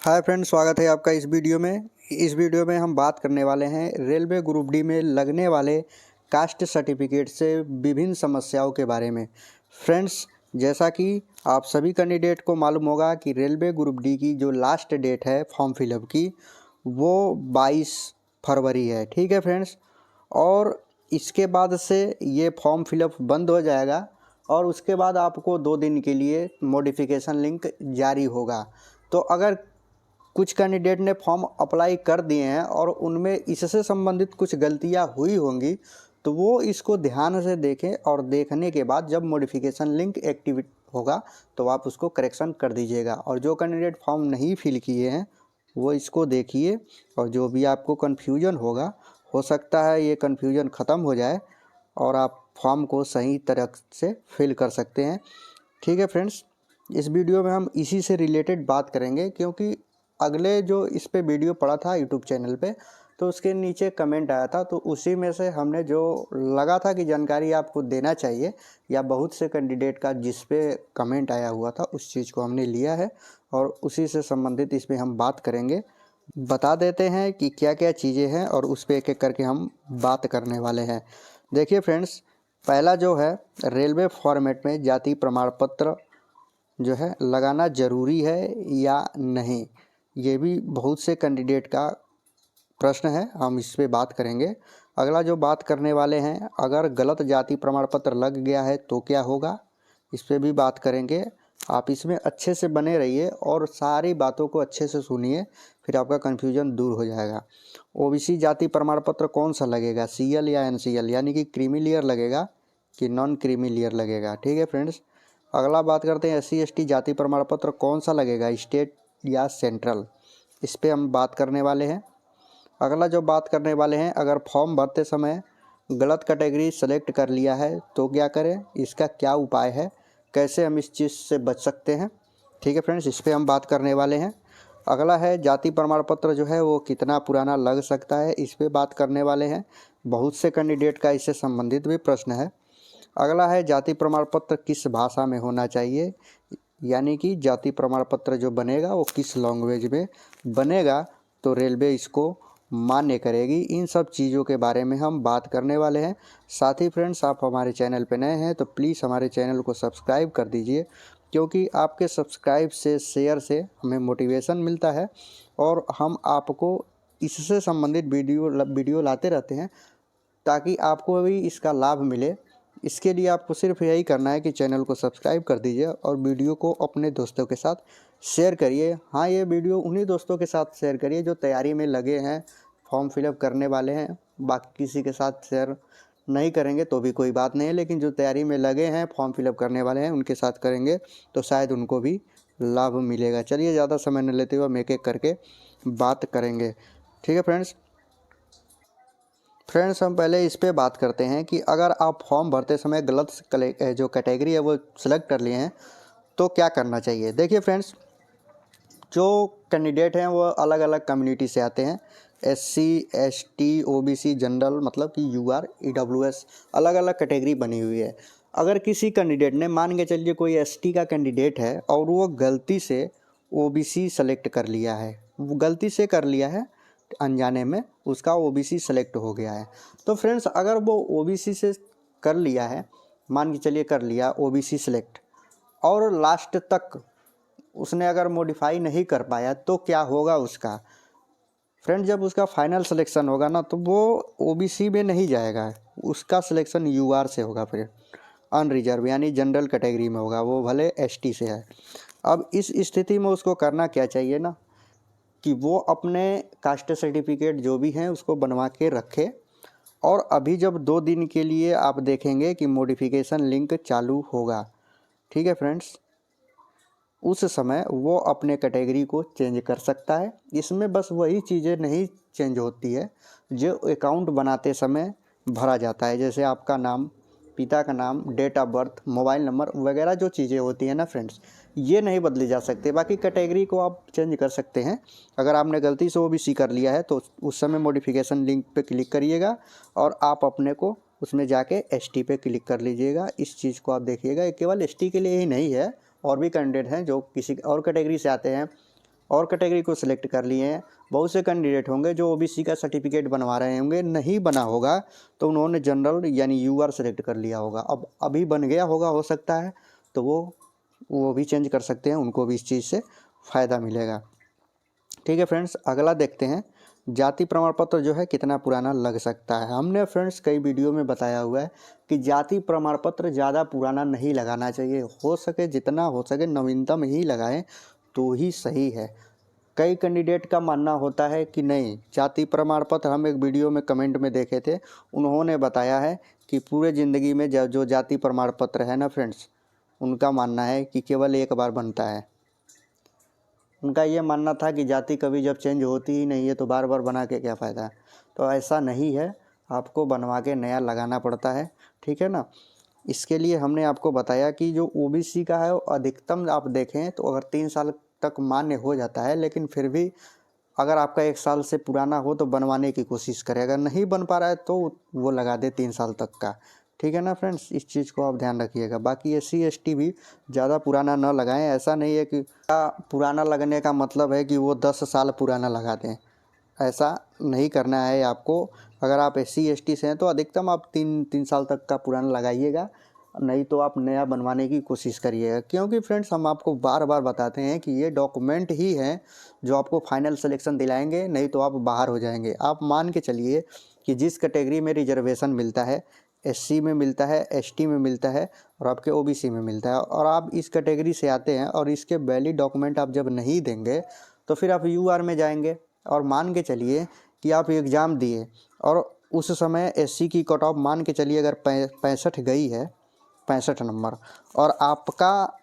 Hi friends, स्वागत है आपका इस वीडियो में। इस वीडियो में हम बात करने वाले हैं रेलवे ग्रुप डी में लगने वाले कास्ट सर्टिफिकेट से विभिन्न समस्याओं के बारे में। फ्रेंड्स, जैसा कि आप सभी कैंडिडेट को मालूम होगा कि रेलवे ग्रुप डी की जो लास्ट डेट है फॉर्म फिलअप की वो 22 फरवरी है। ठीक है फ्रेंड्स, और इसके बाद से ये फॉर्म फिलअप बंद हो जाएगा और उसके बाद आपको 2 दिन के लिए मॉडिफिकेशन लिंक जारी होगा। तो अगर कुछ कैंडिडेट ने फॉर्म अप्लाई कर दिए हैं और उनमें इससे संबंधित कुछ गलतियां हुई होंगी, तो वो इसको ध्यान से देखें और देखने के बाद जब मॉडिफिकेशन लिंक एक्टिव होगा तो आप उसको करेक्शन कर दीजिएगा। और जो कैंडिडेट फॉर्म नहीं फिल किए हैं वो इसको देखिए, और जो भी आपको कन्फ्यूजन होगा, हो सकता है ये कन्फ्यूजन ख़त्म हो जाए और आप फॉर्म को सही तरह से फिल कर सकते हैं। ठीक है फ्रेंड्स, इस वीडियो में हम इसी से रिलेटेड बात करेंगे, क्योंकि अगले जो इस पे वीडियो पड़ा था यूट्यूब चैनल पे, तो उसके नीचे कमेंट आया था, तो उसी में से हमने जो लगा था कि जानकारी आपको देना चाहिए, या बहुत से कैंडिडेट का जिस पे कमेंट आया हुआ था उस चीज़ को हमने लिया है और उसी से संबंधित इस पर हम बात करेंगे। बता देते हैं कि क्या क्या चीज़ें हैं और उस पर एक एक करके हम बात करने वाले हैं। देखिए फ्रेंड्स, पहला जो है, रेलवे फॉर्मेट में जाति प्रमाण पत्र जो है लगाना ज़रूरी है या नहीं, ये भी बहुत से कैंडिडेट का प्रश्न है, हम इस पे बात करेंगे। अगला जो बात करने वाले हैं, अगर गलत जाति प्रमाण पत्र लग गया है तो क्या होगा, इस पे भी बात करेंगे। आप इसमें अच्छे से बने रहिए और सारी बातों को अच्छे से सुनिए, फिर आपका कन्फ्यूजन दूर हो जाएगा। ओबीसी जाति प्रमाण पत्र कौन सा लगेगा, सीएल या एनसीएल, यानी कि क्रीमी लेयर लगेगा कि नॉन क्रीमी लेयर लगेगा। ठीक है फ्रेंड्स, अगला बात करते हैं एससी एसटी जाति प्रमाण पत्र कौन सा लगेगा, स्टेट या सेंट्रल, इस पे हम बात करने वाले हैं। अगला जो बात करने वाले हैं, अगर फॉर्म भरते समय गलत कैटेगरी सेलेक्ट कर लिया है तो क्या करें, इसका क्या उपाय है, कैसे हम इस चीज़ से बच सकते हैं। ठीक है फ्रेंड्स, इस पे हम बात करने वाले हैं। अगला है जाति प्रमाण पत्र जो है वो कितना पुराना लग सकता है, इस पे बात करने वाले हैं। बहुत से कैंडिडेट का इससे संबंधित भी प्रश्न है। अगला है जाति प्रमाण पत्र किस भाषा में होना चाहिए, यानी कि जाति प्रमाण पत्र जो बनेगा वो किस लैंग्वेज में बनेगा तो रेलवे इसको मान्य करेगी। इन सब चीज़ों के बारे में हम बात करने वाले हैं। साथ ही फ्रेंड्स, आप हमारे चैनल पर नए हैं तो प्लीज़ हमारे चैनल को सब्सक्राइब कर दीजिए, क्योंकि आपके सब्सक्राइब से, शेयर से हमें मोटिवेशन मिलता है और हम आपको इससे संबंधित वीडियो लाते रहते हैं ताकि आपको भी इसका लाभ मिले। इसके लिए आपको सिर्फ यही करना है कि चैनल को सब्सक्राइब कर दीजिए और वीडियो को अपने दोस्तों के साथ शेयर करिए। हाँ, ये वीडियो उन्हीं दोस्तों के साथ शेयर करिए जो तैयारी में लगे हैं, फॉर्म फिलअप करने वाले हैं। बाकी किसी के साथ शेयर नहीं करेंगे तो भी कोई बात नहीं है, लेकिन जो तैयारी में लगे हैं, फॉर्म फिलअप करने वाले हैं, उनके साथ करेंगे तो शायद उनको भी लाभ मिलेगा। चलिए, ज़्यादा समय न लेते हुए हम एक एक करके बात करेंगे। ठीक है फ्रेंड्स, हम पहले इस पे बात करते हैं कि अगर आप फॉर्म भरते समय गलत जो कैटेगरी है वो सिलेक्ट कर लिए हैं तो क्या करना चाहिए। देखिए फ्रेंड्स, जो कैंडिडेट हैं वो अलग अलग कम्युनिटी से आते हैं। एससी, एसटी, ओबीसी, जनरल, मतलब कि यूआर, ईडब्ल्यूएस, अलग अलग कैटेगरी बनी हुई है। अगर किसी कैंडिडेट ने, मान के चलिए कोई एसटी का कैंडिडेट है और वो गलती से ओबीसी सेलेक्ट कर लिया है, वो गलती से कर लिया है, अनजाने में उसका ओबीसी सेलेक्ट हो गया है, तो फ्रेंड्स अगर वो ओबीसी से कर लिया है, मान के चलिए कर लिया ओबीसी सेलेक्ट, और लास्ट तक उसने अगर मॉडिफाई नहीं कर पाया तो क्या होगा उसका। फ्रेंड, जब उसका फाइनल सिलेक्शन होगा ना तो वो ओबीसी में नहीं जाएगा, उसका सिलेक्शन यूआर से होगा, फिर अनरिजर्व यानी जनरल कैटेगरी में होगा, वो भले एसटी से है। अब इस स्थिति में उसको करना क्या चाहिए ना, कि वो अपने कास्ट सर्टिफिकेट जो भी हैं उसको बनवा के रखे, और अभी जब 2 दिन के लिए आप देखेंगे कि मॉडिफिकेशन लिंक चालू होगा, ठीक है फ्रेंड्स, उस समय वो अपने कैटेगरी को चेंज कर सकता है। इसमें बस वही चीज़ें नहीं चेंज होती है जो अकाउंट बनाते समय भरा जाता है, जैसे आपका नाम, पिता का नाम, date of birth, mobile number वगैरह जो चीज़ें होती हैं ना फ्रेंड्स, ये नहीं बदली जा सकती। बाकी कैटेगरी को आप चेंज कर सकते हैं। अगर आपने गलती से ओबीसी कर लिया है तो उस समय मॉडिफिकेशन लिंक पे क्लिक करिएगा और आप अपने को उसमें जाके एसटी पे क्लिक कर लीजिएगा। इस चीज़ को आप देखिएगा, ये केवल एसटी के लिए ही नहीं है, और भी कैंडिडेट हैं जो किसी और कैटेगरी से आते हैं और कैटेगरी को सिलेक्ट कर लिए हैं। बहुत से कैंडिडेट होंगे जो ओबीसी का सर्टिफिकेट बनवा रहे होंगे, नहीं बना होगा तो उन्होंने जनरल यानी यूआर सेलेक्ट कर लिया होगा। अब अभी बन गया होगा हो सकता है, तो वो भी चेंज कर सकते हैं, उनको भी इस चीज़ से फ़ायदा मिलेगा। ठीक है फ्रेंड्स, अगला देखते हैं जाति प्रमाण पत्र जो है कितना पुराना लग सकता है। हमने फ्रेंड्स कई वीडियो में बताया हुआ है कि जाति प्रमाण पत्र ज़्यादा पुराना नहीं लगाना चाहिए, हो सके जितना हो सके नवीनतम ही लगाएं तो ही सही है। कई कैंडिडेट का मानना होता है कि नहीं जाति प्रमाण पत्र, हम एक वीडियो में कमेंट में देखे थे, उन्होंने बताया है कि पूरे ज़िंदगी में जो जाति प्रमाण पत्र है ना फ्रेंड्स, उनका मानना है कि केवल एक बार बनता है। उनका ये मानना था कि जाति कभी जब चेंज होती ही नहीं है तो बार बार बना के क्या फ़ायदा। तो ऐसा नहीं है, आपको बनवा के नया लगाना पड़ता है। ठीक है ना, इसके लिए हमने आपको बताया कि जो ओबीसी का है वो अधिकतम आप देखें तो अगर 3 साल तक मान्य हो जाता है, लेकिन फिर भी अगर आपका 1 साल से पुराना हो तो बनवाने की कोशिश करें। अगर नहीं बन पा रहा है तो वो लगा दे 3 साल तक का। ठीक है ना फ्रेंड्स, इस चीज़ को आप ध्यान रखिएगा। बाकी SC ST भी ज़्यादा पुराना न लगाएं। ऐसा नहीं है कि पुराना लगने का मतलब है कि वो 10 साल पुराना लगा दें, ऐसा नहीं करना है आपको। अगर आप SC ST से हैं तो अधिकतम आप 3 साल तक का पुराना लगाइएगा, नहीं तो आप नया बनवाने की कोशिश करिएगा। क्योंकि फ्रेंड्स हम आपको बार बार बताते हैं कि ये डॉक्यूमेंट ही हैं जो आपको फाइनल सिलेक्शन दिलाएंगे, नहीं तो आप बाहर हो जाएंगे। आप मान के चलिए कि जिस कैटेगरी में रिजर्वेशन मिलता है, SC में मिलता है, ST में मिलता है और आपके OBC में मिलता है, और आप इस कैटेगरी से आते हैं और इसके वैलिड डॉक्यूमेंट आप जब नहीं देंगे तो फिर आप UR में जाएंगे। और मान के चलिए कि आप एग्ज़ाम दिए और उस समय SC की कट ऑफ मान के चलिए अगर 65 गई है, 65 नंबर, और आपका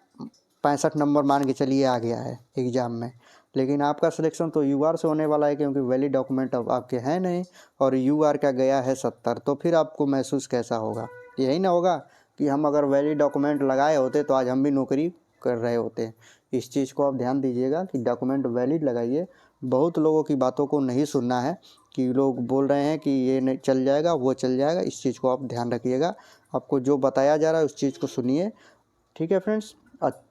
65 नंबर मान के चलिए आ गया है एग्ज़ाम में, लेकिन आपका सिलेक्शन तो UR से होने वाला है क्योंकि वैलिड डॉक्यूमेंट अब आपके हैं नहीं, और UR का गया है 70। तो फिर आपको महसूस कैसा होगा? यही ना होगा कि हम अगर वैलिड डॉक्यूमेंट लगाए होते तो आज हम भी नौकरी कर रहे होते। इस चीज़ को आप ध्यान दीजिएगा कि डॉक्यूमेंट वैलिड लगाइए। बहुत लोगों की बातों को नहीं सुनना है कि लोग बोल रहे हैं कि ये नहीं चल जाएगा, वो चल जाएगा। इस चीज़ को आप ध्यान रखिएगा, आपको जो बताया जा रहा है उस चीज़ को सुनिए। ठीक है फ्रेंड्स,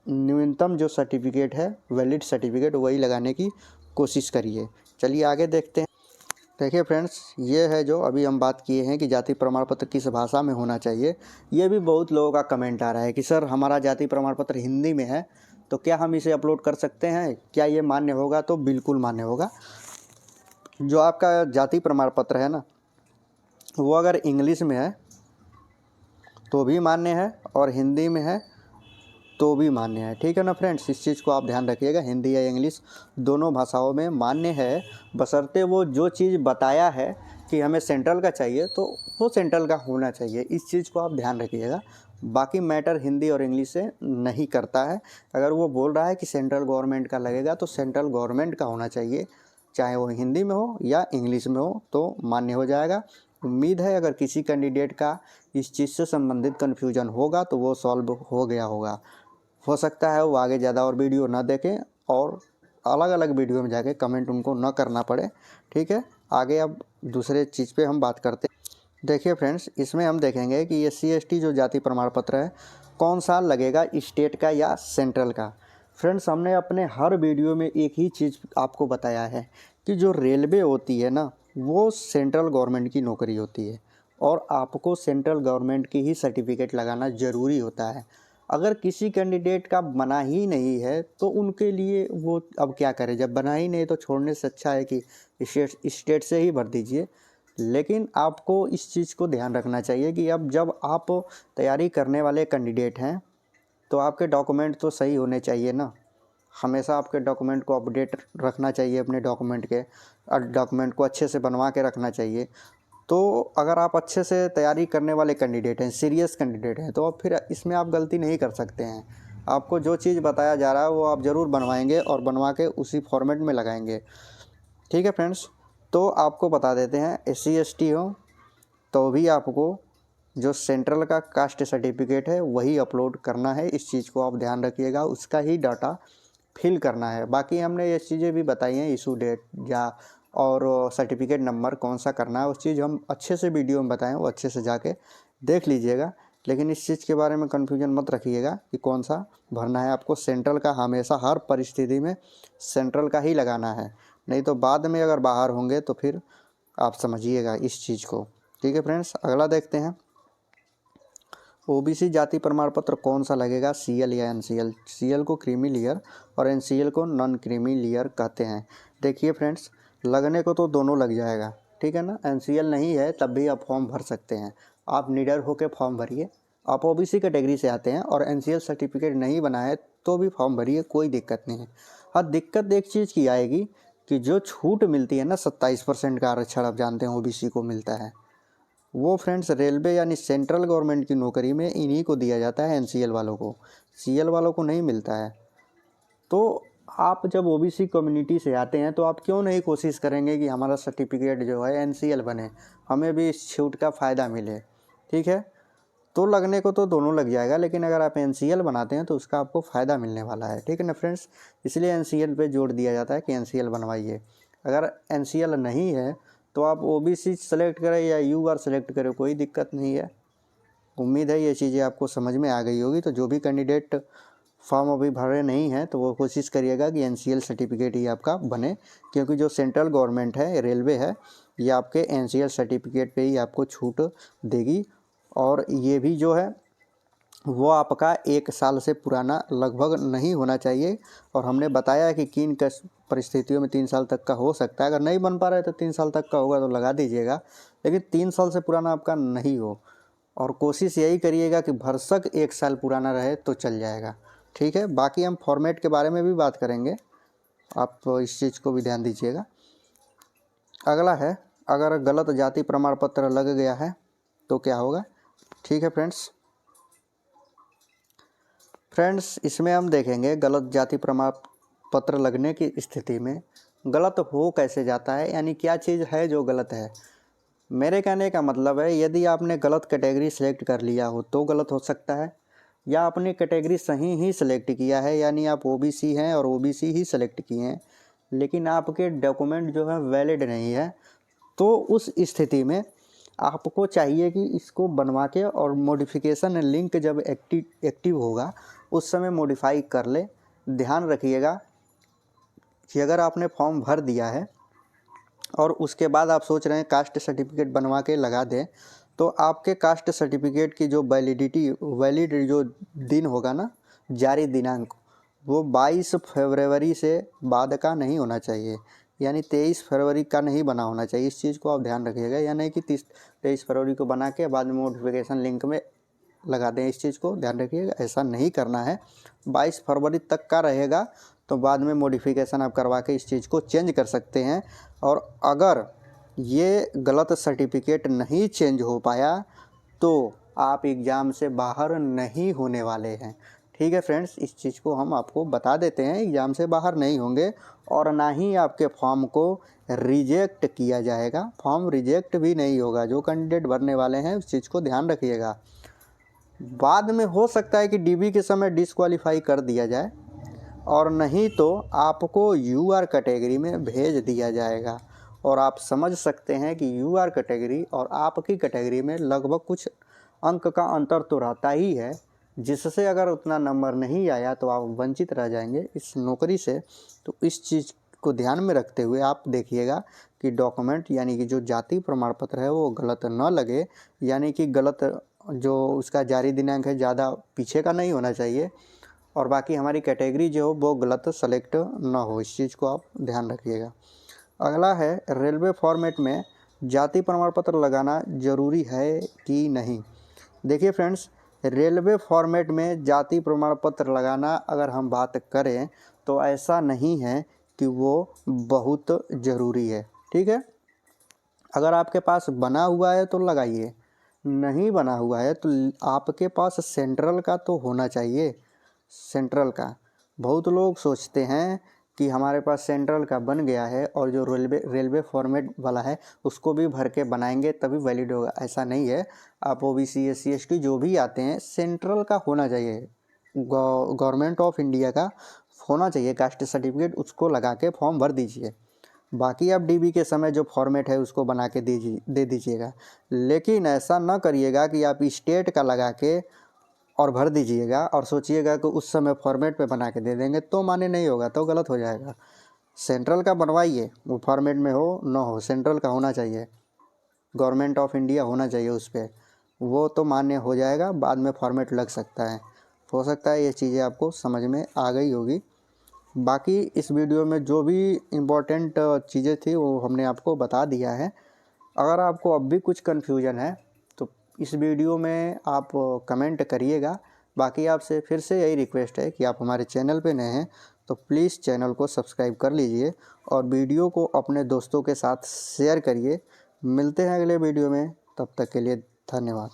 न्यूनतम जो सर्टिफिकेट है वैलिड सर्टिफिकेट वही लगाने की कोशिश करिए। चलिए आगे देखते हैं। देखिए फ्रेंड्स, ये है जो अभी हम बात किए हैं कि जाति प्रमाण पत्र किस भाषा में होना चाहिए। ये भी बहुत लोगों का कमेंट आ रहा है कि सर हमारा जाति प्रमाण पत्र हिंदी में है तो क्या हम इसे अपलोड कर सकते हैं, क्या ये मान्य होगा? तो बिल्कुल मान्य होगा। जो आपका जाति प्रमाण पत्र है ना, वो अगर इंग्लिश में है तो भी मान्य है और हिंदी में है तो भी मान्य है। ठीक है ना फ्रेंड्स, इस चीज़ को आप ध्यान रखिएगा, हिंदी या इंग्लिश दोनों भाषाओं में मान्य है, बशर्ते वो जो चीज़ बताया है कि हमें सेंट्रल का चाहिए तो वो सेंट्रल का होना चाहिए। इस चीज़ को आप ध्यान रखिएगा। बाकी मैटर हिंदी और इंग्लिश से नहीं करता है। अगर वो बोल रहा है कि सेंट्रल गवर्नमेंट का लगेगा तो सेंट्रल गवर्नमेंट का होना चाहिए, चाहे वो हिंदी में हो या इंग्लिश में हो तो मान्य हो जाएगा। उम्मीद है अगर किसी कैंडिडेट का इस चीज़ से संबंधित कन्फ्यूजन होगा तो वो सॉल्व हो गया होगा। हो सकता है वो आगे ज़्यादा और वीडियो ना देखें और अलग अलग वीडियो में जाके कमेंट उनको ना करना पड़े। ठीक है, आगे अब दूसरे चीज़ पे हम बात करते हैं। देखिए फ्रेंड्स, इसमें हम देखेंगे कि SC ST जो जाति प्रमाण पत्र है कौन सा लगेगा, स्टेट का या सेंट्रल का। फ्रेंड्स, हमने अपने हर वीडियो में एक ही चीज़ आपको बताया है कि जो रेलवे होती है ना, वो सेंट्रल गवर्नमेंट की नौकरी होती है और आपको सेंट्रल गवर्नमेंट की ही सर्टिफिकेट लगाना ज़रूरी होता है। अगर किसी कैंडिडेट का बना ही नहीं है तो उनके लिए वो अब क्या करें, जब बना ही नहीं तो छोड़ने से अच्छा है कि स्टेट से ही भर दीजिए। लेकिन आपको इस चीज़ को ध्यान रखना चाहिए कि अब जब आप तैयारी करने वाले कैंडिडेट हैं तो आपके डॉक्यूमेंट तो सही होने चाहिए ना। हमेशा आपके डॉक्यूमेंट को अपडेट रखना चाहिए, अपने डॉक्यूमेंट को अच्छे से बनवा के रखना चाहिए। तो अगर आप अच्छे से तैयारी करने वाले कैंडिडेट हैं, सीरियस कैंडिडेट हैं, तो अब फिर इसमें आप गलती नहीं कर सकते हैं। आपको जो चीज़ बताया जा रहा है वो आप ज़रूर बनवाएंगे और बनवा के उसी फॉर्मेट में लगाएंगे। ठीक है फ्रेंड्स, तो आपको बता देते हैं SC ST हो तो भी आपको जो सेंट्रल का कास्ट सर्टिफिकेट है वही अपलोड करना है। इस चीज़ को आप ध्यान रखिएगा, उसका ही डाटा फिल करना है। बाकी हमने ये चीज़ें भी बताई हैं, इशू डेट या और सर्टिफिकेट नंबर कौन सा करना है, उस चीज़ हम अच्छे से वीडियो में बताएं, वो अच्छे से जाके देख लीजिएगा। लेकिन इस चीज़ के बारे में कन्फ्यूजन मत रखिएगा कि कौन सा भरना है। आपको सेंट्रल का हमेशा हर परिस्थिति में सेंट्रल का ही लगाना है, नहीं तो बाद में अगर बाहर होंगे तो फिर आप समझिएगा इस चीज़ को। ठीक है फ्रेंड्स, अगला देखते हैं। ओबीसी जाति प्रमाण पत्र कौन सा लगेगा, सीएल या एनसीएल? सीएल को क्रीमी लेयर और एनसीएल को नॉन क्रीमी लेयर कहते हैं। देखिए फ्रेंड्स, लगने को तो दोनों लग जाएगा, ठीक है ना। एनसीएल नहीं है तब भी आप फॉर्म भर सकते हैं, आप निडर होकर फॉर्म भरिए। आप ओबीसी कैटेगरी से आते हैं और एनसीएल सर्टिफिकेट नहीं बना है तो भी फॉर्म भरिए, कोई दिक्कत नहीं है। हाँ, दिक्कत एक चीज़ की आएगी कि जो छूट मिलती है ना 27% का आरक्षण, आप जानते हैं ओबीसी को मिलता है, वो फ्रेंड्स रेलवे यानी सेंट्रल गवर्नमेंट की नौकरी में इन्हीं को दिया जाता है, एनसीएल वालों को। सीएल वालों को नहीं मिलता है। तो आप जब ओबीसी कम्युनिटी से आते हैं तो आप क्यों नहीं कोशिश करेंगे कि हमारा सर्टिफिकेट जो है एनसीएल बने, हमें भी इस छूट का फ़ायदा मिले। ठीक है, तो लगने को तो दोनों लग जाएगा, लेकिन अगर आप एनसीएल बनाते हैं तो उसका आपको फ़ायदा मिलने वाला है। ठीक है ना फ्रेंड्स, इसलिए एनसीएल पे जोर दिया जाता है कि एनसीएल बनवाइए। अगर एनसीएल नहीं है तो आप ओबीसी सेलेक्ट करें या यूआर सेलेक्ट करें, कोई दिक्कत नहीं है। उम्मीद है ये चीज़ें आपको समझ में आ गई होगी। तो जो भी कैंडिडेट फॉर्म अभी भरे नहीं हैं तो वो कोशिश करिएगा कि एनसीएल सर्टिफिकेट ही आपका बने, क्योंकि जो सेंट्रल गवर्नमेंट है, रेलवे है, ये आपके एनसीएल सर्टिफिकेट पे ही आपको छूट देगी। और ये भी जो है वो आपका 1 साल से पुराना लगभग नहीं होना चाहिए। और हमने बताया कि किन परिस्थितियों में 3 साल तक का हो सकता है। अगर नहीं बन पा रहा है तो 3 साल तक का होगा तो लगा दीजिएगा, लेकिन 3 साल से पुराना आपका नहीं हो। और कोशिश यही करिएगा कि भरसक 1 साल पुराना रहे तो चल जाएगा। ठीक है, बाकी हम फॉर्मेट के बारे में भी बात करेंगे, आप इस चीज़ को भी ध्यान दीजिएगा। अगला है, अगर गलत जाति प्रमाण पत्र लग गया है तो क्या होगा। ठीक है फ्रेंड्स, इसमें हम देखेंगे गलत जाति प्रमाण पत्र लगने की स्थिति में गलत हो कैसे जाता है, यानी क्या चीज़ है जो गलत है। मेरे कहने का मतलब है, यदि आपने गलत कैटेगरी सेलेक्ट कर लिया हो तो गलत हो सकता है, या आपने कैटेगरी सही ही सेलेक्ट किया है, यानी आप ओबीसी हैं और ओबीसी ही सेलेक्ट किए हैं, लेकिन आपके डॉक्यूमेंट जो है वैलिड नहीं है, तो उस स्थिति में आपको चाहिए कि इसको बनवा के और मॉडिफिकेशन लिंक जब एक्टिव होगा उस समय मॉडिफाई कर ले। ध्यान रखिएगा कि अगर आपने फॉर्म भर दिया है और उसके बाद आप सोच रहे हैं कास्ट सर्टिफिकेट बनवा के लगा दें, तो आपके कास्ट सर्टिफिकेट की जो वैलिड जो दिन होगा ना, जारी दिनांक, वो 22 फरवरी से बाद का नहीं होना चाहिए, यानी 23 फरवरी का नहीं बना होना चाहिए। इस चीज़ को आप ध्यान रखिएगा, या नहीं कि 23 फरवरी को बना के बाद में मॉडिफिकेशन लिंक में लगा दें। इस चीज़ को ध्यान रखिएगा, ऐसा नहीं करना है। 22 फरवरी तक का रहेगा तो बाद में मॉडिफिकेशन आप करवा के इस चीज़ को चेंज कर सकते हैं। और अगर ये गलत सर्टिफिकेट नहीं चेंज हो पाया तो आप एग्ज़ाम से बाहर नहीं होने वाले हैं। ठीक है फ्रेंड्स, इस चीज़ को हम आपको बता देते हैं, एग्ज़ाम से बाहर नहीं होंगे और ना ही आपके फॉर्म को रिजेक्ट किया जाएगा। फॉर्म रिजेक्ट भी नहीं होगा। जो कैंडिडेट भरने वाले हैं उस चीज़ को ध्यान रखिएगा। बाद में हो सकता है कि डीबी के समय डिस्क्वालीफाई कर दिया जाए, और नहीं तो आपको यूआर कैटेगरी में भेज दिया जाएगा। और आप समझ सकते हैं कि यूआर कैटेगरी और आपकी कैटेगरी में लगभग कुछ अंक का अंतर तो रहता ही है, जिससे अगर उतना नंबर नहीं आया तो आप वंचित रह जाएंगे इस नौकरी से। तो इस चीज़ को ध्यान में रखते हुए आप देखिएगा कि डॉक्यूमेंट यानी कि जो जाति प्रमाण पत्र है वो गलत न लगे, यानी कि गलत जो उसका जारी दिनांक है ज़्यादा पीछे का नहीं होना चाहिए, और बाकी हमारी कैटेगरी जो हो वो गलत सेलेक्ट ना हो। इस चीज़ को आप ध्यान रखिएगा। अगला है, रेलवे फॉर्मेट में जाति प्रमाण पत्र लगाना ज़रूरी है कि नहीं। देखिए फ्रेंड्स, रेलवे फॉर्मेट में जाति प्रमाण पत्र लगाना अगर हम बात करें तो ऐसा नहीं है कि वो बहुत ज़रूरी है। ठीक है, अगर आपके पास बना हुआ है तो लगाइए, नहीं बना हुआ है तो आपके पास सेंट्रल का तो होना चाहिए। सेंट्रल का बहुत लोग सोचते हैं कि हमारे पास सेंट्रल का बन गया है और जो रेलवे फॉर्मेट वाला है उसको भी भर के बनाएंगे तभी वैलिड होगा, ऐसा नहीं है। आप ओबीसी SC ST जो भी आते हैं सेंट्रल का होना चाहिए, गवर्नमेंट ऑफ इंडिया का होना चाहिए कास्ट सर्टिफिकेट, उसको लगा के फॉर्म भर दीजिए। बाकी आप डीबी के समय जो फॉर्मेट है उसको बना के दे दीजिएगा। लेकिन ऐसा ना करिएगा कि आप स्टेट का लगा के और भर दीजिएगा और सोचिएगा कि उस समय फॉर्मेट पे बना के दे देंगे, तो माने नहीं होगा, तो गलत हो जाएगा। सेंट्रल का बनवाइए, वो फॉर्मेट में हो ना हो, सेंट्रल का होना चाहिए, गवर्नमेंट ऑफ इंडिया होना चाहिए उस पर, वो तो मान्य हो जाएगा। बाद में फॉर्मेट लग सकता है, हो सकता है ये चीज़ें आपको समझ में आ गई होगी। बाकी इस वीडियो में जो भी इम्पोर्टेंट चीज़ें थी वो हमने आपको बता दिया है। अगर आपको अब भी कुछ कन्फ्यूजन है तो इस वीडियो में आप कमेंट करिएगा। बाकी आपसे फिर से यही रिक्वेस्ट है कि आप हमारे चैनल पे नए हैं तो प्लीज़ चैनल को सब्सक्राइब कर लीजिए और वीडियो को अपने दोस्तों के साथ शेयर करिए। मिलते हैं अगले वीडियो में, तब तक के लिए धन्यवाद।